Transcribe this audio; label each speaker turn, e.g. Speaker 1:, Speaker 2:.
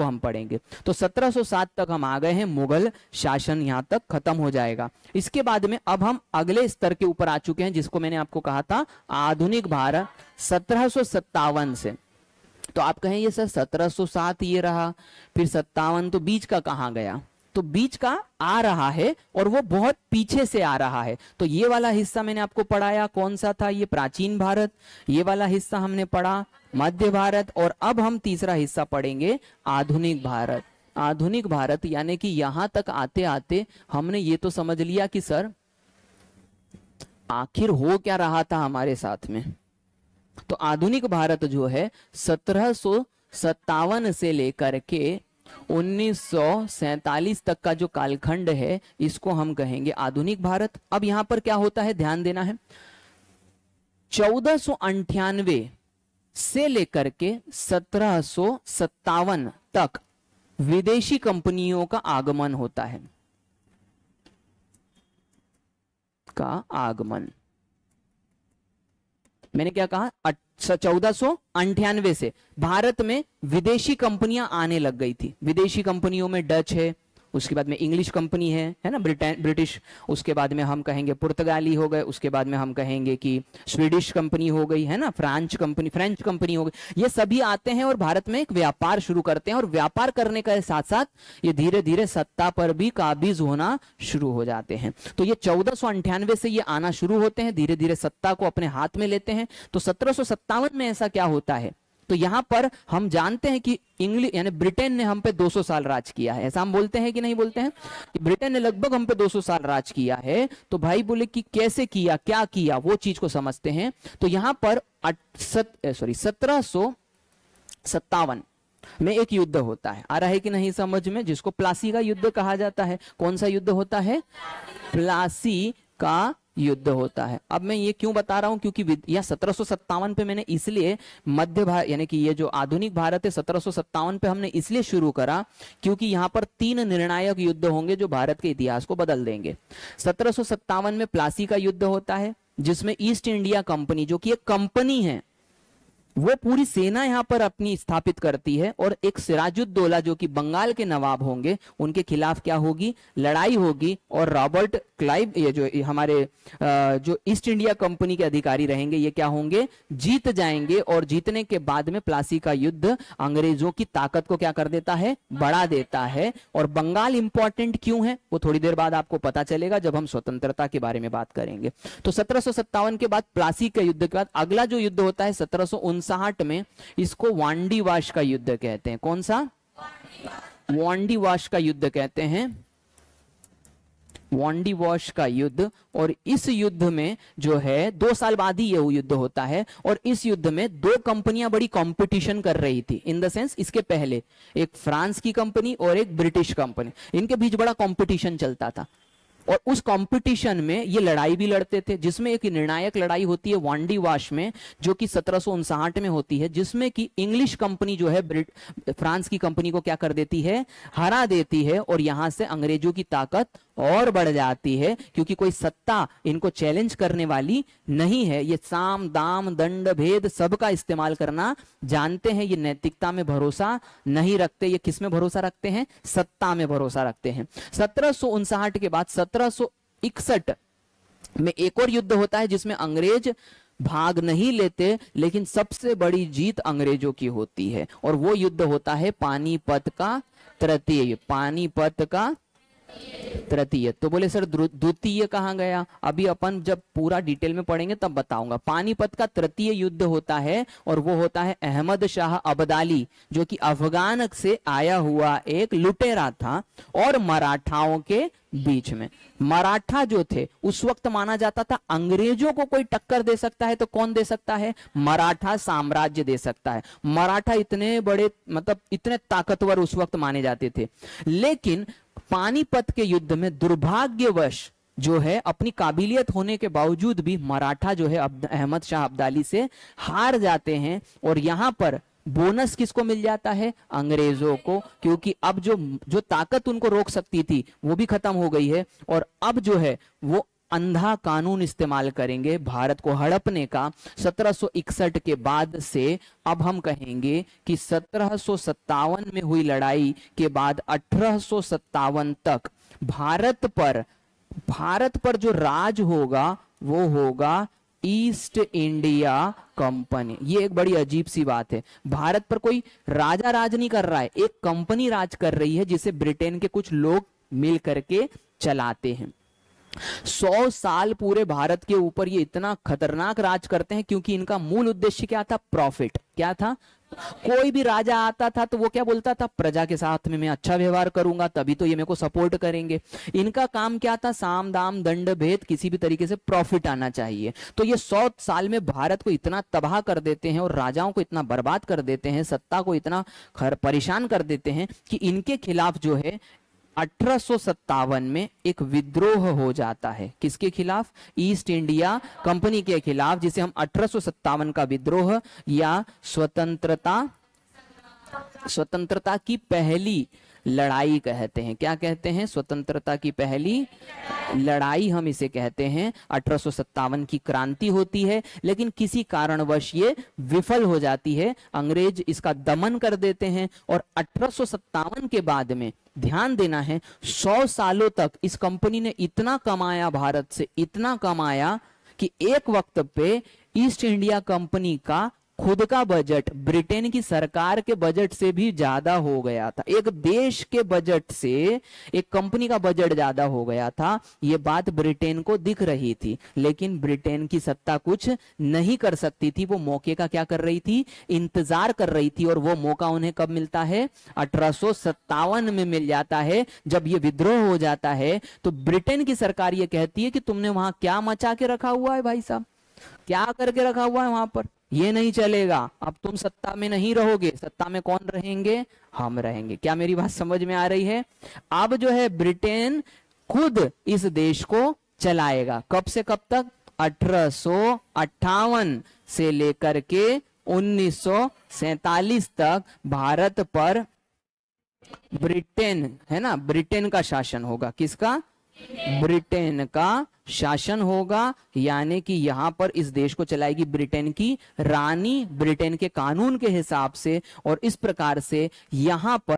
Speaker 1: इसको हम पढ़ेंगे। तो 1707 तक हम आ गए हैं, मुगल शासन यहां तक खत्म हो जाएगा। इसके बाद में अब हम अगले स्तर के ऊपर आ चुके हैं, जिसको मैंने आपको कहा था आधुनिक भारत 1757 से। तो आप कहें ये सर 1707 ये रहा, फिर 57 तो बीच का कहां गया? तो बीच का आ रहा है और वो बहुत पीछे से आ रहा है। तो ये वाला हिस्सा मैंने आपको पढ़ाया, कौन सा था? ये प्राचीन भारत। ये वाला हिस्सा हमने पढ़ा मध्य भारत, और अब हम तीसरा हिस्सा पढ़ेंगे आधुनिक भारत। आधुनिक भारत यानी कि यहां तक आते आते हमने ये तो समझ लिया कि सर आखिर हो क्या रहा था हमारे साथ में। तो आधुनिक भारत जो है 1757 से लेकर के 1947 तक का जो कालखंड है, इसको हम कहेंगे आधुनिक भारत। अब यहां पर क्या होता है, ध्यान देना है। 1498 से लेकर के 1757 तक विदेशी कंपनियों का आगमन होता है, का आगमन। मैंने क्या कहा? 1498 से भारत में विदेशी कंपनियां आने लग गई थी। विदेशी कंपनियों में डच है, उसके बाद में इंग्लिश कंपनी है ना, ब्रिटिश, उसके बाद में हम कहेंगे पुर्तगाली हो गए, उसके बाद में हम कहेंगे कि स्वीडिश कंपनी हो गई है ना, फ्रेंच कंपनी हो गई। ये सभी आते हैं और भारत में एक व्यापार शुरू करते हैं, और व्यापार करने के साथ साथ ये धीरे धीरे सत्ता पर भी काबिज होना शुरू हो जाते हैं। तो ये 1498 से ये आना शुरू होते हैं, धीरे धीरे सत्ता को अपने हाथ में लेते हैं। तो 1757 में ऐसा क्या होता है? तो यहां पर हम जानते हैं कि इंग्लिश यानी ब्रिटेन ने हम पे 200 साल राज किया है, ऐसा हम बोलते हैं कि नहीं बोलते हैं कि ब्रिटेन ने लगभग हम पे 200 साल राज किया है। तो भाई बोले कि कैसे किया, क्या किया, वो चीज को समझते हैं। तो यहां पर 1757 में एक युद्ध होता है, आ रहा है कि नहीं समझ में, जिसको प्लासी का युद्ध कहा जाता है। कौन सा युद्ध होता है? प्लासी का युद्ध होता है। अब मैं ये क्यों बता रहा हूं, क्योंकि यह 1757 पे मैंने इसलिए मध्य भारत यानी कि ये जो आधुनिक भारत है 1757 पे हमने इसलिए शुरू करा क्योंकि यहां पर 3 निर्णायक युद्ध होंगे जो भारत के इतिहास को बदल देंगे। 1757 में प्लासी का युद्ध होता है, जिसमें ईस्ट इंडिया कंपनी, जो कि एक कंपनी है, वो पूरी सेना यहां पर अपनी स्थापित करती है, और एक सिराजुद्दौला जो कि बंगाल के नवाब होंगे, उनके खिलाफ क्या होगी? लड़ाई होगी। और रॉबर्ट क्लाइव, ये जो हमारे जो ईस्ट इंडिया कंपनी के अधिकारी रहेंगे, ये क्या होंगे? जीत जाएंगे। और जीतने के बाद में प्लासी का युद्ध अंग्रेजों की ताकत को क्या कर देता है? बढ़ा देता है। और बंगाल इंपॉर्टेंट क्यों है वो थोड़ी देर बाद आपको पता चलेगा जब हम स्वतंत्रता के बारे में बात करेंगे। तो 1757 के बाद प्लासी के युद्ध के बाद अगला जो युद्ध होता है 1759 में, इसको वांडीवाश का युद्ध कहते हैं। कौन सा? वांडीवाश का युद्ध कहते हैं, वांडीवाश का युद्ध। और इस युद्ध में जो है 2 साल बाद ही ये युद्ध होता है, और इस युद्ध में 2 कंपनियां बड़ी कंपटीशन कर रही थी। इन द सेंस, इसके पहले एक फ्रांस की कंपनी और एक ब्रिटिश कंपनी, इनके बीच बड़ा कंपटीशन चलता था। और उस कंपटीशन में ये लड़ाई भी लड़ते थे, जिसमें एक निर्णायक लड़ाई होती है वांडीवाश में, जो कि 1759 में होती है, जिसमें कि इंग्लिश कंपनी जो है फ्रांस की कंपनी को क्या कर देती है? हरा देती है। और यहां से अंग्रेजों की ताकत और बढ़ जाती है, क्योंकि कोई सत्ता इनको चैलेंज करने वाली नहीं है। ये साम दाम दंड भेद सबका इस्तेमाल करना जानते हैं। ये नैतिकता में भरोसा नहीं रखते। ये किस में भरोसा रखते हैं? सत्ता में भरोसा रखते हैं। 1759 के बाद 1761 में एक और युद्ध होता है, जिसमें अंग्रेज भाग नहीं लेते, लेकिन सबसे बड़ी जीत अंग्रेजों की होती है। और वो युद्ध होता है पानीपत का तृतीय। पानीपत का तृतीय। तो बोले सर द्वितीय कहां गया? अभी अपन जब पूरा डिटेल में पढ़ेंगे तब बताऊंगा। पानीपत का तृतीय युद्ध होता है, और वो होता है अहमद शाह अब्दाली, जो कि अफगान से आया हुआ एक लुटेरा था, और मराठाओं के बीच में। मराठा जो थे उस वक्त माना जाता था अंग्रेजों को कोई टक्कर दे सकता है तो कौन दे सकता है? मराठा साम्राज्य दे सकता है। मराठा इतने बड़े, मतलब इतने ताकतवर उस वक्त माने जाते थे। लेकिन पानीपत के युद्ध में दुर्भाग्यवश जो है, अपनी काबिलियत होने के बावजूद भी मराठा जो है अहमद शाह अब्दाली से हार जाते हैं। और यहां पर बोनस किसको मिल जाता है? अंग्रेजों को, क्योंकि अब जो ताकत उनको रोक सकती थी वो भी खत्म हो गई है। और अब जो है वो अंधा कानून इस्तेमाल करेंगे भारत को हड़पने का 1761 के बाद से। अब हम कहेंगे कि 1757 में हुई लड़ाई के बाद 1857 तक भारत पर जो राज होगा वो होगा ईस्ट इंडिया कंपनी। ये एक बड़ी अजीब सी बात है, भारत पर कोई राजा राज नहीं कर रहा है, एक कंपनी राज कर रही है जिसे ब्रिटेन के कुछ लोग मिल करके चलाते हैं। 100 साल पूरे भारत के ऊपर ये इतना खतरनाक राज करते हैं क्योंकि इनका मूल उद्देश्य क्या था? प्रॉफिट। क्या था? कोई भी राजा आता था तो वो क्या बोलता था? प्रजा के साथ में मैं अच्छा व्यवहार करूंगा तभी तो ये मेरे को सपोर्ट करेंगे। इनका काम क्या था? साम दाम दंड भेद, किसी भी तरीके से प्रॉफिट आना चाहिए। तो ये 100 साल में भारत को इतना तबाह कर देते हैं और राजाओं को इतना बर्बाद कर देते हैं, सत्ता को इतना परेशान कर देते हैं कि इनके खिलाफ जो है 1857 में एक विद्रोह हो जाता है। किसके खिलाफ? ईस्ट इंडिया कंपनी के खिलाफ, जिसे हम 1857 का विद्रोह या स्वतंत्रता की पहली लड़ाई कहते हैं। क्या कहते हैं? स्वतंत्रता की पहली लड़ाई हम इसे कहते हैं। 1857 की क्रांति होती है, लेकिन किसी कारणवश ये विफल हो जाती है, अंग्रेज इसका दमन कर देते हैं। और 1857 के बाद में ध्यान देना है, 100 सालों तक इस कंपनी ने इतना कमाया, भारत से इतना कमाया कि एक वक्त पे ईस्ट इंडिया कंपनी का खुद का बजट ब्रिटेन की सरकार के बजट से भी ज्यादा हो गया था। एक देश के बजट से एक कंपनी का बजट ज्यादा हो गया था। ये बात ब्रिटेन को दिख रही थी, लेकिन ब्रिटेन की सत्ता कुछ नहीं कर सकती थी। वो मौके का क्या कर रही थी? इंतजार कर रही थी। और वो मौका उन्हें कब मिलता है? 1857 में मिल जाता है। जब ये विद्रोह हो जाता है तो ब्रिटेन की सरकार ये कहती है कि तुमने वहां क्या मचा के रखा हुआ है भाई साहब, क्या करके रखा हुआ है वहां पर, ये नहीं चलेगा। अब तुम सत्ता में नहीं रहोगे, सत्ता में कौन रहेंगे? हम रहेंगे। क्या मेरी बात समझ में आ रही है? अब जो है ब्रिटेन खुद इस देश को चलाएगा। कब से कब तक? 1858 से लेकर के 1947 तक भारत पर ब्रिटेन, है ना, ब्रिटेन का शासन होगा। किसका? ब्रिटेन का शासन होगा। यानी कि यहां पर इस देश को चलाएगी ब्रिटेन की रानी, ब्रिटेन के कानून के हिसाब से। और इस प्रकार से यहां पर